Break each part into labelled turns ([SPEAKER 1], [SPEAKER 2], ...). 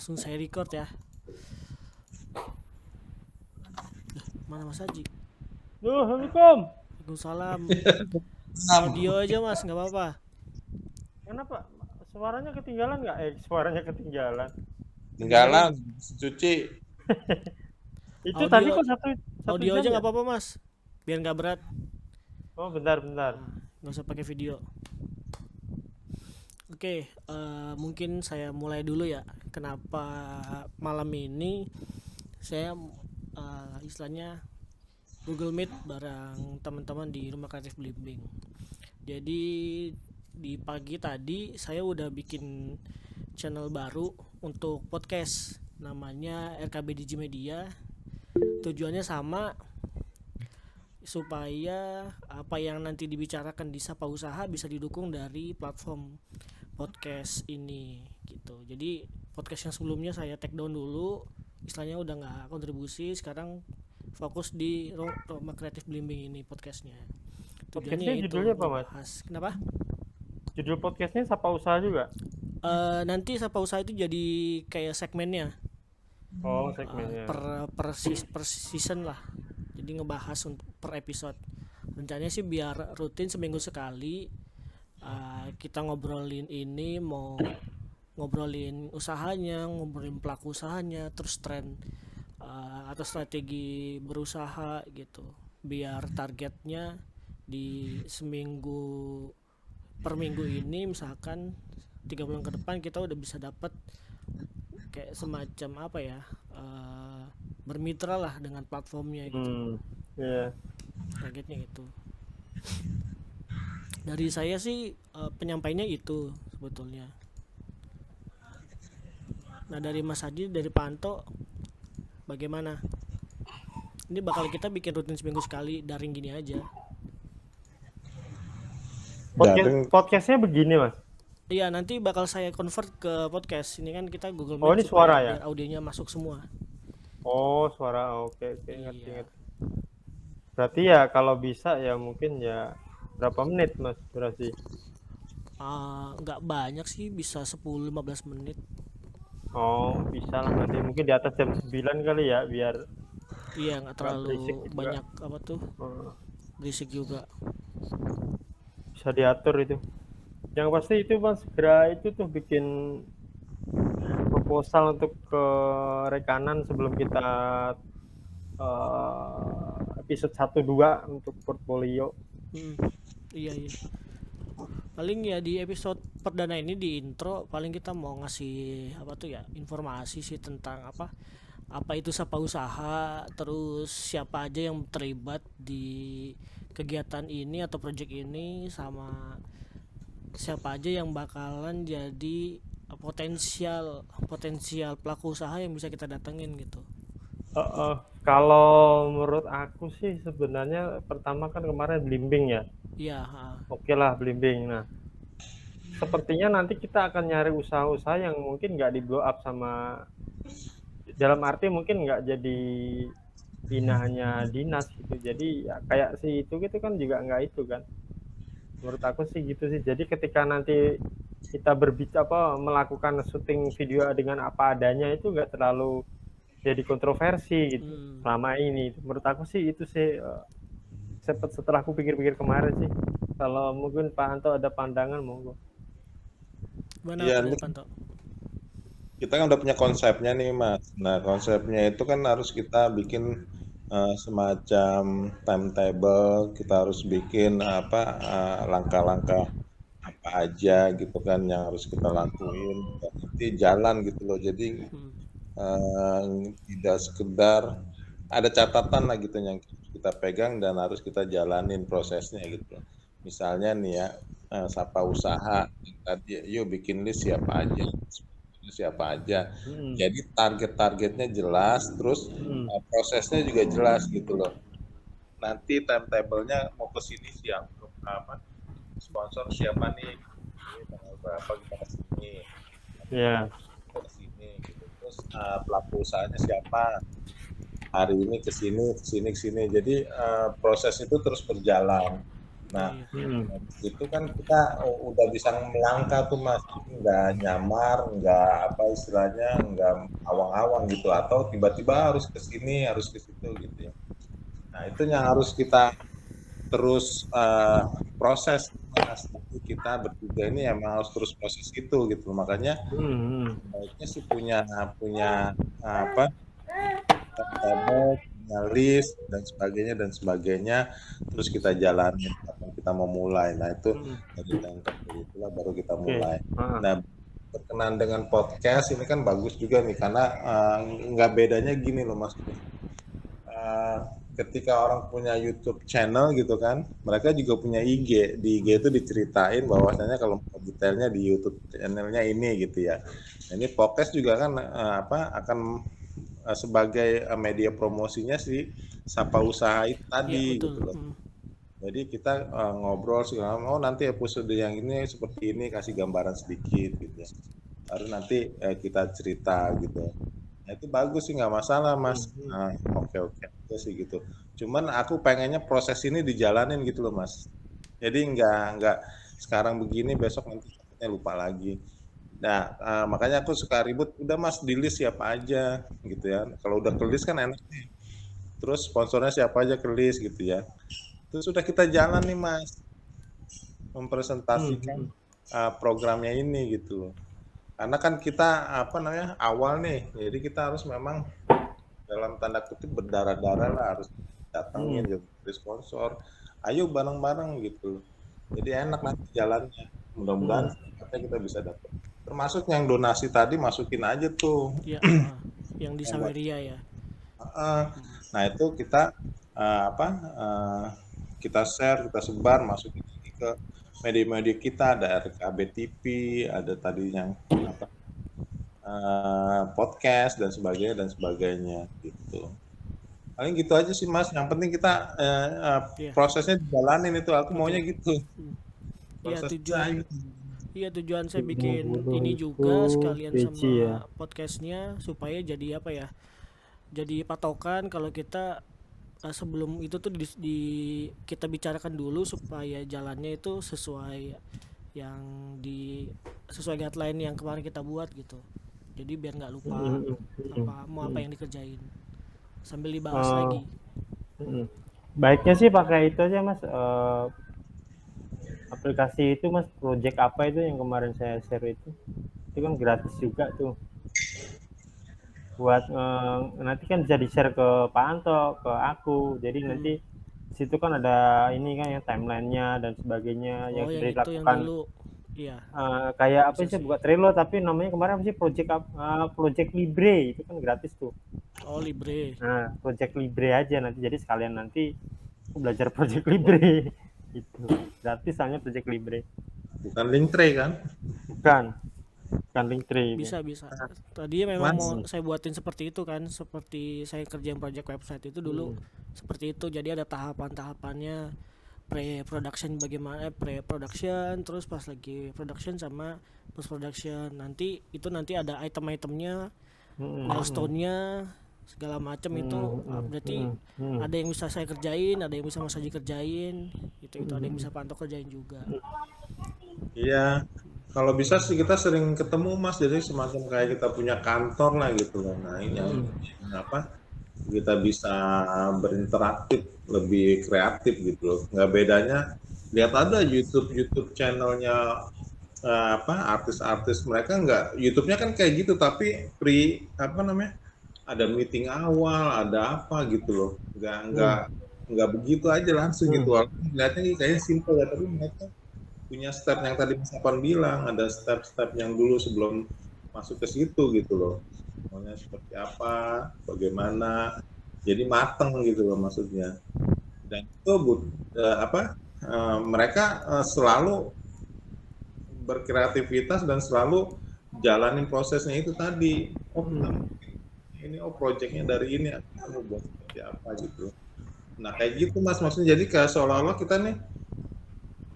[SPEAKER 1] langsung saya record ya. Mana Mas Haji?
[SPEAKER 2] Assalamualaikum.
[SPEAKER 1] Waalaikumsalam. Audio aja Mas, nggak apa-apa.
[SPEAKER 2] Kenapa? Suaranya ketinggalan nggak? Suaranya ketinggalan.
[SPEAKER 3] Tinggalan cuci.
[SPEAKER 2] Itu tadi
[SPEAKER 1] Audio
[SPEAKER 2] kok satu
[SPEAKER 1] audio
[SPEAKER 2] jam
[SPEAKER 1] aja
[SPEAKER 2] ya?
[SPEAKER 1] nggak apa-apa Mas, biar nggak berat.
[SPEAKER 2] Oh, bentar.
[SPEAKER 1] Nggak usah pakai video. Oke, mungkin saya mulai dulu ya. Kenapa malam ini saya istilahnya Google Meet bareng teman-teman di Rumah Kreatif Blimbing. Jadi di pagi tadi saya udah bikin channel baru untuk podcast, namanya RKB Digi Media. Tujuannya sama, supaya apa yang nanti dibicarakan di Sapa Usaha bisa didukung dari platform podcast ini gitu. Jadi podcast yang sebelumnya saya take down dulu, istilahnya udah nggak kontribusi, sekarang fokus di Rumah Kreatif Blimbing ini podcastnya.
[SPEAKER 2] Podcastnya
[SPEAKER 1] Tujuannya itu
[SPEAKER 2] judulnya apa, Mas?
[SPEAKER 1] ngebahas. Kenapa?
[SPEAKER 2] Judul podcastnya Sapa Usaha juga?
[SPEAKER 1] Nanti Sapa Usaha itu jadi kayak segmennya,
[SPEAKER 2] Oh, segmennya.
[SPEAKER 1] per season lah. Jadi ngebahas untuk per episode. Rencananya sih biar rutin seminggu sekali. Kita ngobrolin ini, mau ngobrolin usahanya, ngobrolin pelaku usahanya, terus tren atau strategi berusaha gitu. Biar targetnya di seminggu per minggu ini, misalkan 3 bulan ke depan kita udah bisa dapat kayak semacam apa ya, bermitra lah dengan platformnya gitu.
[SPEAKER 2] Iya.
[SPEAKER 1] Targetnya itu. Dari saya sih penyampainya itu sebetulnya. Nah, dari Mas Haji, dari Pak Anto, bagaimana? Ini bakal kita bikin rutin seminggu sekali, daring gini aja.
[SPEAKER 2] Podcastnya begini, Mas?
[SPEAKER 1] Iya, nanti bakal saya convert ke podcast. Ini kan kita Google Meet.
[SPEAKER 2] Oh, ini suara ya?
[SPEAKER 1] Biar audionya masuk semua.
[SPEAKER 2] Oh, suara. Oke.
[SPEAKER 1] Iya.
[SPEAKER 2] Ngerti. Berarti ya kalau bisa ya mungkin ya berapa menit, Mas, durasi?
[SPEAKER 1] Nggak banyak sih, bisa 10-15 menit.
[SPEAKER 2] Oh, bisa lah nanti mungkin di atas jam 9 kali ya, biar
[SPEAKER 1] Iya, nggak terlalu
[SPEAKER 2] berisik juga.
[SPEAKER 1] banyak apa tuh, berisik juga.
[SPEAKER 2] Bisa diatur itu. Yang pasti itu Mas, segera itu tuh bikin proposal untuk ke rekanan sebelum kita episode 1-2 untuk portfolio.
[SPEAKER 1] Iya. Paling ya di episode perdana ini, di intro, paling kita mau ngasih apa tuh ya, informasi sih tentang apa itu Sapa Usaha, terus siapa aja yang terlibat di kegiatan ini atau project ini, sama siapa aja yang bakalan jadi potensial pelaku usaha yang bisa kita datengin gitu.
[SPEAKER 2] Kalau menurut aku sih sebenarnya pertama kan kemarin Blimbing ya.
[SPEAKER 1] Iya.
[SPEAKER 2] Oke lah Blimbing. Nah, sepertinya nanti kita akan nyari usaha-usaha yang mungkin nggak di blow up sama, dalam arti mungkin nggak jadi binaannya dinas gitu. Jadi ya kayak si itu gitu kan juga nggak itu kan. Menurut aku sih gitu sih. Jadi ketika nanti kita berbicara melakukan syuting video dengan apa adanya, itu nggak terlalu jadi kontroversi gitu selama ini. Menurut aku sih itu sih, setelah aku pikir-pikir kemarin sih. Kalau mungkin Pak Anto ada pandangan, monggo.
[SPEAKER 1] Mana
[SPEAKER 3] Iya,
[SPEAKER 1] dari Panto?
[SPEAKER 3] kita kan udah punya konsepnya nih Mas. Nah, konsepnya itu kan harus kita bikin semacam timetable. Kita harus bikin langkah-langkah apa aja gitu kan yang harus kita lakuin. Dan nanti jalan gitu loh. Jadi tidak sekedar ada catatan lah gitu yang kita pegang dan harus kita jalanin prosesnya gitu. Misalnya nih ya, Sapa Usaha tadi, yuk bikin list siapa aja. Jadi target-targetnya jelas, terus prosesnya juga jelas gitu loh. Nanti timetable-nya mau ke sini siapa, sponsor siapa nih, tanggal berapa kita ke sini.
[SPEAKER 2] Iya.
[SPEAKER 3] Ke sini gitu. Terus pelaku usahanya siapa, hari ini ke sini. Jadi proses itu terus berjalan. Nah,
[SPEAKER 1] Iya.
[SPEAKER 3] itu kan kita udah bisa melangkah tuh Mas, nggak nyamar, nggak apa istilahnya, nggak awang-awang gitu, atau tiba-tiba harus ke sini, harus ke situ gitu ya. Nah, itu yang harus kita terus proses Mas. Jadi kita bertiga ini emang harus terus proses itu gitu. Makanya baiknya sih punya punya apa table, punya list dan sebagainya, terus kita jalanin kapan kita mau mulai. Nah itu dari timetable itulah baru kita
[SPEAKER 2] Oke.
[SPEAKER 3] mulai. Nah berkenan dengan podcast ini kan bagus juga nih karena nggak bedanya gini loh Mas. Ketika orang punya YouTube channel gitu kan, mereka juga punya IG. Di IG itu diceritain bahwasanya kalau mau detailnya di YouTube channelnya ini gitu ya. Nah, ini podcast juga kan akan sebagai media promosinya si Sapa Usaha itu
[SPEAKER 1] Iya,
[SPEAKER 3] tadi
[SPEAKER 1] betul.
[SPEAKER 3] gitu loh. Jadi kita ngobrol segala oh nanti episode yang ini seperti ini kasih gambaran sedikit gitu ya. Baru nanti kita cerita gitu. Nah, itu bagus sih nggak masalah Mas. Oke aja sih gitu. Cuman aku pengennya proses ini dijalanin gitu loh Mas. Jadi nggak sekarang begini besok nanti takutnya lupa lagi. Nah, makanya aku suka ribut, udah Mas di list siapa aja gitu ya. Kalau udah ke list kan enak nih. Terus sponsornya siapa aja ke list gitu ya. Terus sudah kita jalan nih Mas, mempresentasikan programnya ini gitu loh. Karena kan kita apa namanya awal nih, jadi kita harus memang dalam tanda kutip berdarah-darah lah harus datangin jadi sponsor. Ayo bareng-bareng gitu loh. Jadi enak nanti jalannya. Mudah-mudahan kita bisa dapat. Termasuk yang donasi tadi masukin aja tuh.
[SPEAKER 1] Iya, yang di Saweria ya.
[SPEAKER 3] Nah itu kita kita share, kita sebar, masukin lagi ke media-media kita, ada RKB TV, ada tadi yang apa podcast dan sebagainya gitu. Paling gitu aja sih Mas. Yang penting kita
[SPEAKER 1] Iya.
[SPEAKER 3] prosesnya dijalanin itu. Aku maunya gitu.
[SPEAKER 1] Iya,
[SPEAKER 3] Proses
[SPEAKER 1] tujuan
[SPEAKER 3] aja.
[SPEAKER 1] iya tujuan saya bikin ini juga sekalian sama podcastnya supaya jadi apa ya? Jadi patokan kalau kita sebelum itu tuh kita bicarakan dulu supaya jalannya itu sesuai yang sesuai guideline yang kemarin kita buat gitu. Jadi biar nggak lupa apa yang dikerjain sambil dibahas lagi.
[SPEAKER 2] Baiknya sih pakai itu aja Mas, aplikasi itu Mas, project apa itu yang kemarin saya share itu kan gratis juga tuh buat nanti kan bisa di share ke Pak Anto, ke aku, jadi nanti situ kan ada ini kan yang timelinenya dan sebagainya yang sudah
[SPEAKER 1] itu yang
[SPEAKER 2] dilakukan.
[SPEAKER 1] dulu. Iya.
[SPEAKER 2] Kayak apa sih buka Trello tapi namanya kemarin apa sih project Libre itu kan gratis tuh.
[SPEAKER 1] Oh, Libre.
[SPEAKER 2] Nah, project Libre aja nanti, jadi sekalian nanti aku belajar project Libre itu gratis hanya project Libre.
[SPEAKER 3] Bukan Linktree kan?
[SPEAKER 2] Bukan Linktree.
[SPEAKER 1] Bisa. Tadi memang mau saya buatin seperti itu kan, seperti saya kerjain project website itu dulu seperti itu. Jadi ada tahapan-tahapannya, pre-production bagaimana, pre-production, terus pas lagi production sama post-production. Nanti ada item-itemnya, milestone-nya, segala macam itu berarti ada yang bisa saya kerjain, ada yang bisa Mas Haji kerjain, itu ada yang bisa Panto kerjain juga.
[SPEAKER 3] Iya, kalau bisa sih kita sering ketemu Mas, jadi semacam kayak kita punya kantor lah gitu loh. Nah ini apa kita bisa berinteraktif, lebih kreatif gitu loh. Nggak bedanya lihat ada YouTube channelnya artis-artis mereka nggak YouTube-nya kan kayak gitu tapi ada meeting awal, ada apa gitu loh. Nggak begitu aja langsung gitu. Walaupun lihatnya kayaknya simple ya, tapi mereka punya step yang tadi Mas Apan bilang, ada step-step yang dulu sebelum masuk ke situ gitu loh. Semuanya seperti apa, bagaimana, jadi mateng gitu loh maksudnya. Dan itu mereka selalu berkreativitas dan selalu jalanin prosesnya itu tadi. Projectnya dari ini kamu buat seperti apa gitu. Nah kayak gitu Mas, maksudnya jadi kayak seolah-olah kita nih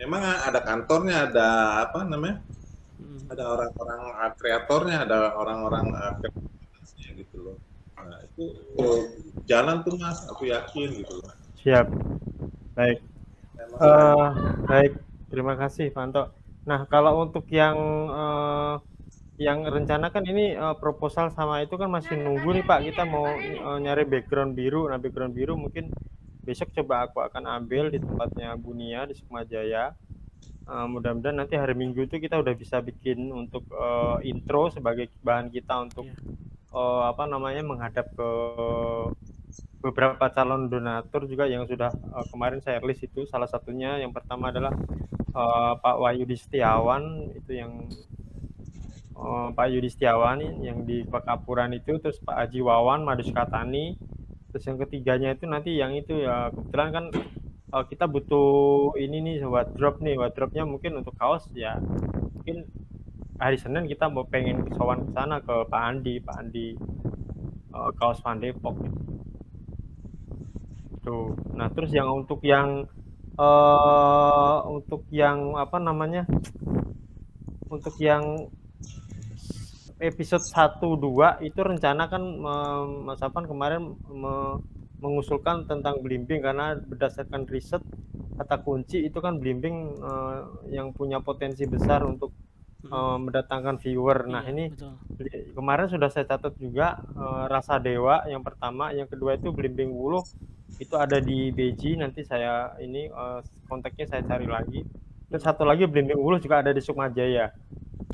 [SPEAKER 3] memang ada kantornya, ada ada orang-orang kreatornya, ada orang-orang kreativitasnya gitu loh. Nah itu jalan tuh Mas, aku yakin gitu loh.
[SPEAKER 2] Siap, baik. Baik, terima kasih Fanto. Nah, kalau untuk yang rencana kan ini proposal sama itu kan masih nunggu nih Pak. Kita mau nyari background biru. Nah, background biru mungkin besok coba aku akan ambil di tempatnya Bunia di Sukmajaya. Mudah-mudahan nanti hari Minggu itu kita udah bisa bikin untuk intro sebagai bahan kita untuk apa namanya menghadap ke beberapa calon donatur juga yang sudah kemarin saya list itu. Salah satunya yang pertama adalah Pak Wahyudi Setiawan itu yang Pak Yudi Setiawan yang di Pekapuran itu, terus Pak Haji Wawan Madus Katani, terus yang ketiganya itu nanti yang itu ya kebetulan kan kita butuh ini nih wardrobe-nya mungkin untuk kaos ya mungkin hari Senin kita mau pengen sowan ke sana ke Pak Andi kaos Van Depok gitu. Tuh. Nah, terus yang untuk yang apa namanya? Untuk yang episode 1 2 itu rencana kan Mas Afan kemarin mengusulkan tentang belimbing karena berdasarkan riset kata kunci itu kan belimbing yang punya potensi besar untuk mendatangkan viewer. Nah, ini
[SPEAKER 1] betul.
[SPEAKER 2] kemarin sudah saya catat juga Rasa Dewa yang pertama, yang kedua itu Belimbing Wuluh itu ada di Beji, nanti saya ini kontaknya saya cari lagi. Terus satu lagi Belimbing Wuluh juga ada di Sukmajaya.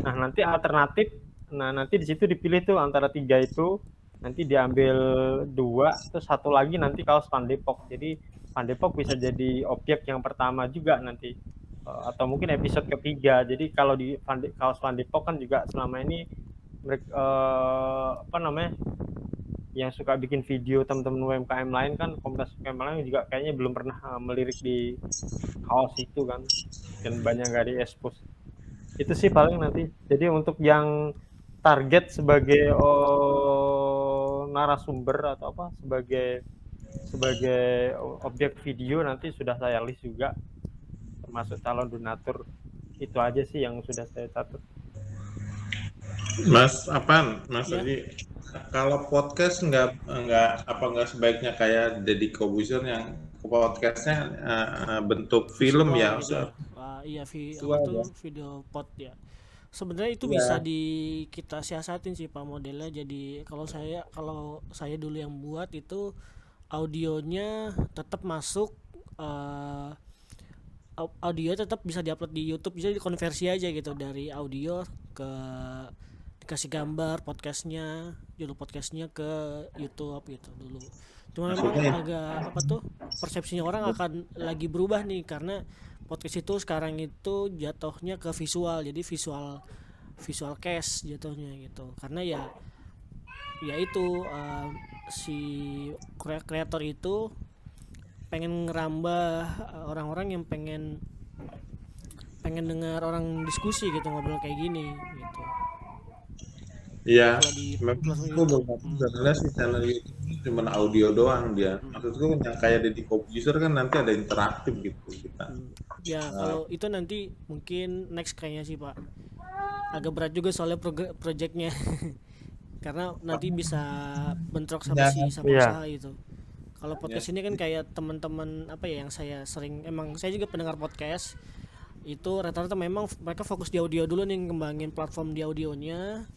[SPEAKER 2] Nah, nanti alternatif, nanti di situ dipilih tuh antara 3 itu, nanti diambil 2, terus satu lagi nanti kaos Van Depok. Jadi Van Depok bisa jadi objek yang pertama juga nanti. Atau mungkin episode ketiga. Jadi kalau di kaos Van Depok kan juga selama ini mereka apa namanya yang suka bikin video teman-teman UMKM lain kan komunitas UMKM lain juga kayaknya belum pernah melirik di kaos itu kan dan banyak nggak di expose. Itu sih paling nanti. Jadi untuk yang target sebagai narasumber atau apa sebagai objek video nanti sudah saya list juga termasuk calon donatur. Itu aja sih yang sudah saya catat.
[SPEAKER 3] Mas
[SPEAKER 1] Ya.
[SPEAKER 3] Adi, kalau podcast nggak sebaiknya kayak Deddy Corbuzier yang podcastnya bentuk film
[SPEAKER 1] Visual
[SPEAKER 3] ya,
[SPEAKER 1] gitu ya. Iya apa tuh video pot ya. Sebenarnya itu bisa kita siasatin sih Pak modelnya. Jadi kalau saya dulu yang buat itu audionya tetap masuk audio tetap bisa diupload di YouTube, bisa dikonversi aja gitu dari audio ke dikasih gambar podcastnya, judul podcastnya ke YouTube gitu dulu. Cuma memang agak apa tuh persepsinya orang akan lagi berubah nih karena podcast itu sekarang itu jatuhnya ke visual, jadi visual cast jatuhnya gitu. Karena ya itu si kreator itu pengen ngerambah orang-orang yang pengen dengar orang diskusi gitu, ngobrol kayak gini gitu.
[SPEAKER 3] Iya,
[SPEAKER 1] Kalau di
[SPEAKER 3] memang
[SPEAKER 1] platform
[SPEAKER 3] aku
[SPEAKER 1] YouTube.
[SPEAKER 3] beberapa sih channel YouTube cuma audio doang dia. Maksudku yang kayak Deddy Corbuzier kan nanti ada interaktif gitu kita.
[SPEAKER 1] Ya kalau itu nanti mungkin next kayaknya sih Pak. Agak berat juga soalnya projectnya. Karena nanti bisa bentrok sama
[SPEAKER 3] Ya,
[SPEAKER 1] sama
[SPEAKER 2] Iya.
[SPEAKER 1] usaha itu. Kalau podcast ini kan kayak teman-teman apa ya yang saya sering, emang saya juga pendengar podcast. Itu rata-rata memang mereka fokus di audio dulu nih, ngembangin platform di audionya.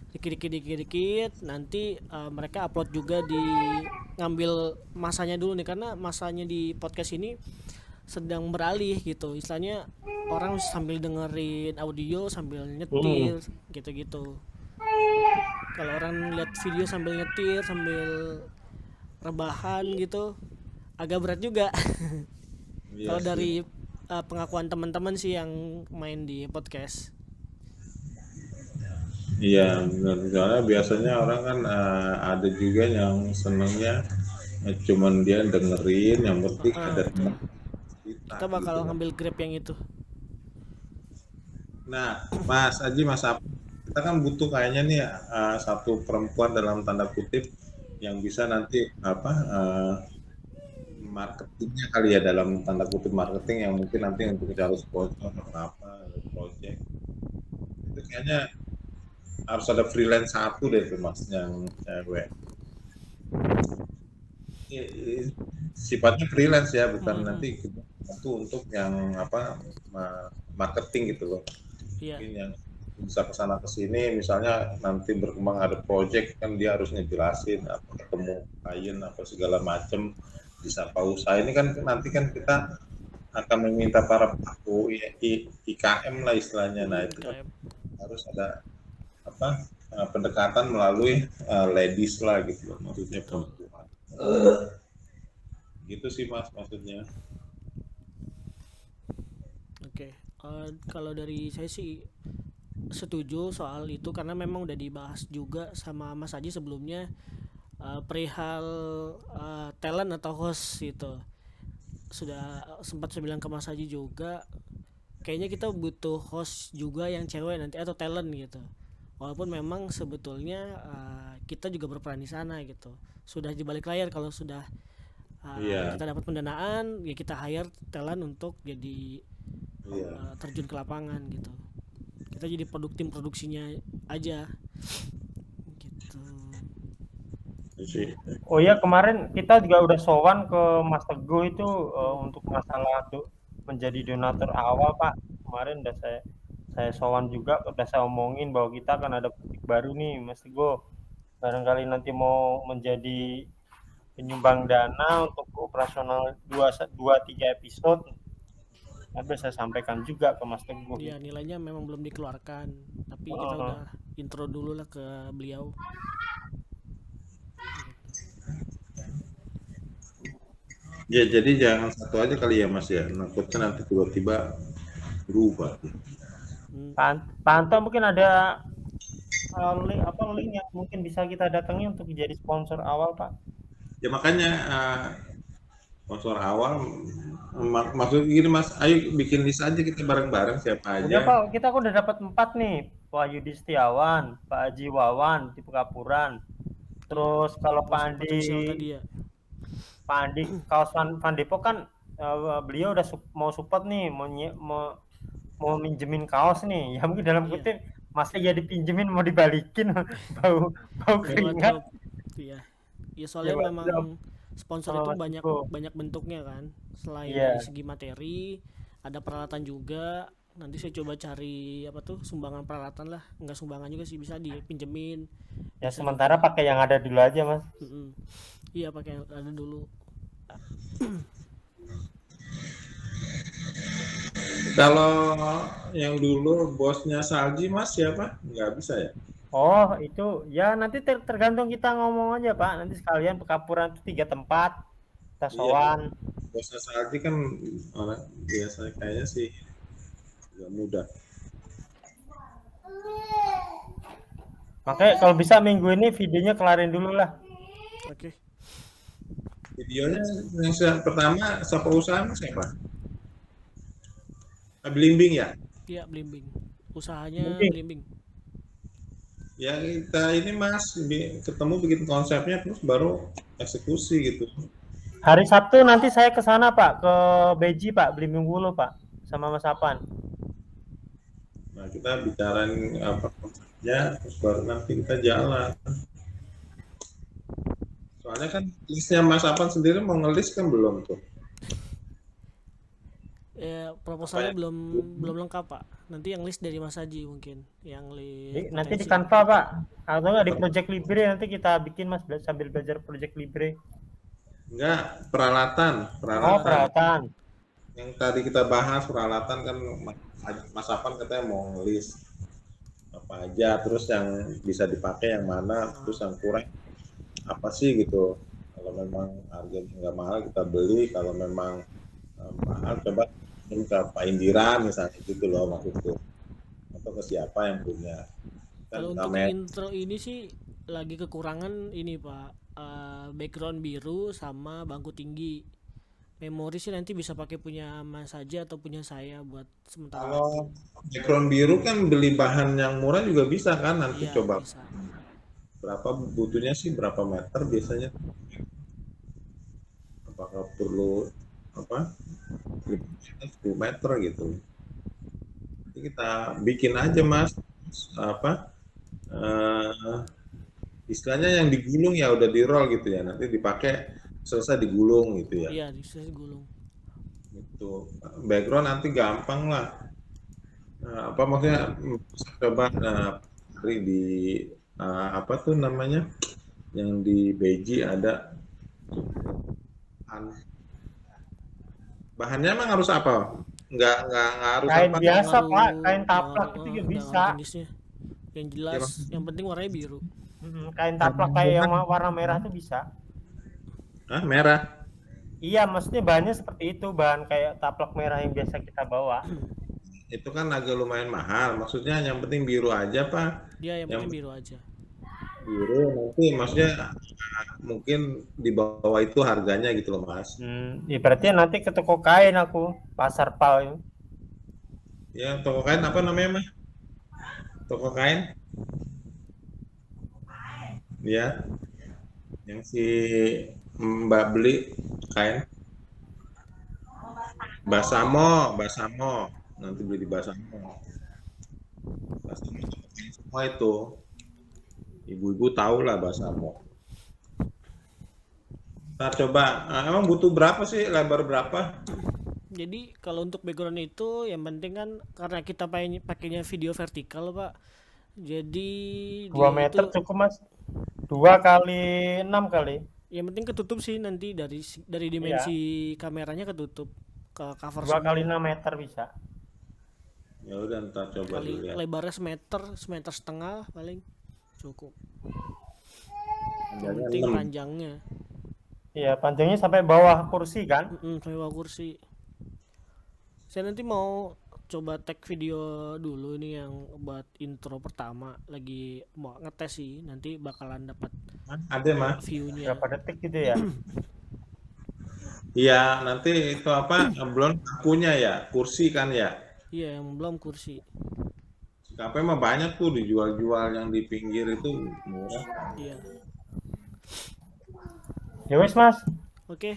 [SPEAKER 1] Dikit nanti mereka upload juga di ngambil masanya dulu nih, karena masanya di podcast ini sedang beralih gitu, istilahnya orang sambil dengerin audio sambil nyetir gitu-gitu. Kalau orang lihat video sambil nyetir sambil rebahan gitu agak berat juga.
[SPEAKER 3] iya
[SPEAKER 1] Kalau
[SPEAKER 3] sih.
[SPEAKER 1] dari pengakuan teman-teman sih yang main di podcast.
[SPEAKER 3] Iya, benar. Soalnya biasanya orang kan ada juga yang senangnya cuman dia dengerin, yang penting ada teman cerita
[SPEAKER 1] Kita
[SPEAKER 3] gitu
[SPEAKER 1] bakal
[SPEAKER 3] kan.
[SPEAKER 1] ngambil Grab yang itu.
[SPEAKER 3] Nah, Mas Aji, Mas Apa, kita kan butuh kayaknya nih satu perempuan dalam tanda kutip yang bisa nanti marketingnya kali ya, dalam tanda kutip marketing yang mungkin nanti untuk cari sponsor atau apa project itu kayaknya harus ada freelance satu deh tuh Mas yang cewek. Sifatnya freelance ya, bukan nanti kita bantu bantu untuk yang apa marketing gitu loh.
[SPEAKER 1] Iya,
[SPEAKER 3] Mungkin yang bisa kesana kesini, misalnya nanti berkembang ada project kan dia harus ngejelasin apa ketemu klien apa segala macam di Sapa Usaha ini kan nanti kan kita akan meminta para pelaku IKM lah istilahnya. Nah itu kan
[SPEAKER 1] KM.
[SPEAKER 3] harus ada apa pendekatan melalui ladies lah gitu loh, maksudnya
[SPEAKER 1] Betul.
[SPEAKER 3] perempuan. Gitu sih Mas maksudnya.
[SPEAKER 1] Oke. Kalau dari saya sih setuju soal itu karena memang udah dibahas juga sama Mas Aji sebelumnya, perihal talent atau host itu. Sudah sempat saya bilang ke Mas Aji juga, kayaknya kita butuh host juga yang cewek nanti atau talent gitu. Walaupun memang sebetulnya kita juga berperan di sana gitu. Sudah di balik layar kalau sudah
[SPEAKER 3] Iya,
[SPEAKER 1] kita dapat pendanaan ya kita hire talent untuk jadi
[SPEAKER 3] iya.
[SPEAKER 1] terjun ke lapangan gitu. Kita jadi tim produksinya aja gitu.
[SPEAKER 3] Itu sih.
[SPEAKER 2] Oh iya, kemarin kita juga udah sowan ke Mas Teguh itu untuk masalah menjadi donatur awal Pak. Kemarin udah saya sowan juga, udah saya omongin bahwa kita akan ada project baru nih Mas Teguh. Barangkali nanti mau menjadi penyumbang dana untuk operasional 2-3 episode. Nanti saya sampaikan juga ke Mas Teguh.
[SPEAKER 1] Ya nilainya memang belum dikeluarkan, tapi kita udah intro dulu lah ke beliau.
[SPEAKER 3] Ya jadi jangan satu aja kali ya Mas ya. Takutnya nanti tiba-tiba berubah.
[SPEAKER 2] Pak Anto mungkin ada link yang mungkin bisa kita datangi untuk jadi sponsor awal Pak.
[SPEAKER 3] Ya makanya sponsor awal maksud gini Mas, ayo bikin list aja kita bareng-bareng siapa
[SPEAKER 2] Udah
[SPEAKER 3] aja.
[SPEAKER 2] Pak, kita udah dapat 4 nih. Pak Yudi Setiawan, Pak Haji Wawan di Pekapuran. Terus kalau Pak
[SPEAKER 1] Potensial tadi
[SPEAKER 2] Andi,
[SPEAKER 1] ya.
[SPEAKER 2] Pak Andi kaos Van Depok kan beliau udah mau support nih, mau minjemin kaos nih. Ya mungkin dalam
[SPEAKER 1] Iya.
[SPEAKER 2] kutip masa ya dipinjemin mau dibalikin bau keringat.
[SPEAKER 1] Iya. Ya soalnya
[SPEAKER 2] Ya,
[SPEAKER 1] memang sponsor
[SPEAKER 2] sama
[SPEAKER 1] itu
[SPEAKER 2] Mas
[SPEAKER 1] banyak
[SPEAKER 2] Iko.
[SPEAKER 1] banyak bentuknya kan. Selain
[SPEAKER 2] Iya.
[SPEAKER 1] dari segi materi, ada peralatan juga. Nanti saya coba cari apa tuh sumbangan peralatan lah. Enggak sumbangan juga sih, bisa dipinjemin.
[SPEAKER 2] Ya sementara pakai yang ada dulu aja Mas.
[SPEAKER 1] Iya pakai yang ada dulu.
[SPEAKER 3] Kalau yang dulu bosnya Salji Mas siapa? Nggak bisa ya?
[SPEAKER 2] Oh itu ya nanti tergantung kita ngomong aja Pak. Nanti sekalian Pekapuran itu 3 tempat. Kita sowan.
[SPEAKER 3] Bosnya Salji kan orang biasa kayaknya sih nggak mudah.
[SPEAKER 2] Makanya kalau bisa minggu ini videonya kelarin dulu lah.
[SPEAKER 1] Oke.
[SPEAKER 3] Videonya yang pertama Sapa Usaha Mas siapa? Blimbing ya?
[SPEAKER 1] Iya, Blimbing. Usahanya
[SPEAKER 2] Blimbing.
[SPEAKER 1] Blimbing.
[SPEAKER 3] Ya kita ini Mas ketemu bikin konsepnya terus baru eksekusi gitu.
[SPEAKER 2] Hari Sabtu nanti saya ke sana Pak, ke Beji Pak, Blimbing Wulu Pak, sama Mas Apan.
[SPEAKER 3] Nah kita bicarain apa konsepnya terus baru nanti kita jalan. Soalnya kan listnya Mas Apan sendiri mau ngelis kan belum tuh.
[SPEAKER 1] Ya, proposalnya belum lengkap Pak. Nanti yang list dari Mas Haji mungkin, yang list.
[SPEAKER 2] Nanti di Canva Pak, atau nggak di Project Libre nanti kita bikin Mas sambil belajar Project Libre.
[SPEAKER 3] Enggak, peralatan.
[SPEAKER 2] Oh peralatan.
[SPEAKER 3] Yang tadi kita bahas peralatan kan Mas Apan katanya mau ngelis apa aja, terus yang bisa dipakai yang mana, terus yang kurang apa sih gitu. Kalau memang harganya nggak mahal kita beli, kalau memang mahal coba ke Pak Indira misalnya gitu loh maksudku, atau ke siapa yang punya.
[SPEAKER 1] Kalau untuk intro ini sih lagi kekurangan ini Pak, background biru sama bangku tinggi. Memori sih nanti bisa pakai punya Mas saja atau punya saya buat sementara.
[SPEAKER 3] Kalau background biru kan beli bahan yang murah juga bisa kan, nanti
[SPEAKER 1] Iya,
[SPEAKER 3] coba
[SPEAKER 1] bisa.
[SPEAKER 3] berapa butuhnya sih, berapa meter biasanya, apakah perlu apa 10 meter gitu. Nanti kita bikin aja Mas apa istilahnya yang digulung ya udah di roll gitu ya, nanti dipakai selesai digulung gitu ya.
[SPEAKER 1] Iya, bisa digulung.
[SPEAKER 3] Itu background nanti gampang lah. Apa maksudnya bisa coba cari di apa tuh namanya yang di Beji ada bahannya emang harus apa? Nggak harus
[SPEAKER 2] Kain
[SPEAKER 3] apa?
[SPEAKER 2] biasa
[SPEAKER 1] Nggak
[SPEAKER 2] Pak,
[SPEAKER 1] ngaruh
[SPEAKER 2] kain
[SPEAKER 1] nggak
[SPEAKER 2] taplak
[SPEAKER 1] ngaruh
[SPEAKER 2] itu juga
[SPEAKER 1] nggak
[SPEAKER 2] bisa.
[SPEAKER 1] ngaruh jenisnya, yang
[SPEAKER 3] Ya,
[SPEAKER 1] jelas yang penting warnanya biru.
[SPEAKER 2] Kain taplak kayak yang warna merah itu bisa.
[SPEAKER 3] merah.
[SPEAKER 2] Iya, maksudnya bahannya seperti itu, bahan kayak taplak merah yang biasa kita bawa.
[SPEAKER 3] Itu kan agak lumayan mahal. Maksudnya yang penting biru aja, Pak.
[SPEAKER 1] Dia yang
[SPEAKER 3] Yang
[SPEAKER 1] penting biru aja.
[SPEAKER 3] biru nanti maksudnya mungkin di bawah itu harganya gitu loh, Mas.
[SPEAKER 2] Ya berarti nanti ke toko kain aku, Pasar Pal itu.
[SPEAKER 3] Ya, toko kain apa namanya, Mas? Toko kain? Ya, yang si Mbak beli kain. Basamo. Nanti beli di Basamo. Basamo semua itu. Ibu-ibu tahu lah Basamo. Nah, coba, emang butuh berapa sih, lebar berapa?
[SPEAKER 1] Jadi kalau untuk background itu yang penting kan karena kita pakainya video vertikal Pak. Jadi
[SPEAKER 2] 2
[SPEAKER 1] dia
[SPEAKER 2] meter
[SPEAKER 1] itu
[SPEAKER 2] cukup Mas. 2 kali 6 kali.
[SPEAKER 1] yang penting ketutup sih nanti dari dimensi kameranya ketutup ke cover
[SPEAKER 2] 2 kali
[SPEAKER 1] semua.
[SPEAKER 2] 6 meter bisa.
[SPEAKER 3] Ya udah ntar coba
[SPEAKER 1] Kali
[SPEAKER 3] dulu ya.
[SPEAKER 1] lebarnya semeter setengah paling cukup. Yang
[SPEAKER 3] Panjangnya
[SPEAKER 1] penting
[SPEAKER 3] 6.
[SPEAKER 1] panjangnya.
[SPEAKER 2] Iya, panjangnya sampai bawah kursi kan?
[SPEAKER 1] Sampai bawah kursi. Saya nanti mau coba tag video dulu nih yang buat intro pertama, lagi mau ngetes sih, nanti bakalan dapat
[SPEAKER 3] Ada mah.
[SPEAKER 1] view-nya.
[SPEAKER 2] Berapa detik gitu ya?
[SPEAKER 3] Iya, nanti itu apa? Belum lampunya ya, kursi kan ya.
[SPEAKER 1] Iya, yang belum kursi.
[SPEAKER 3] KP mah banyak tuh dijual-jual yang di pinggir itu murah.
[SPEAKER 1] Iya.
[SPEAKER 2] Ya wes Mas.
[SPEAKER 1] Oke.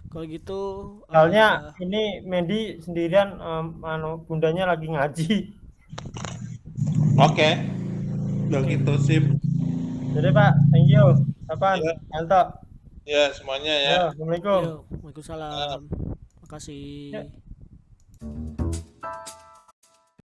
[SPEAKER 1] Kalau gitu
[SPEAKER 2] Soalnya ini Mendy sendirian bundanya lagi ngaji.
[SPEAKER 3] Oke. Udah gitu sip.
[SPEAKER 2] Jadi Pak, thank you. Kapan?
[SPEAKER 3] Iya.
[SPEAKER 2] Mantap.
[SPEAKER 3] Ya, semuanya ya.
[SPEAKER 2] Assalamualaikum.
[SPEAKER 1] Yo, Waalaikumsalam. Makasih.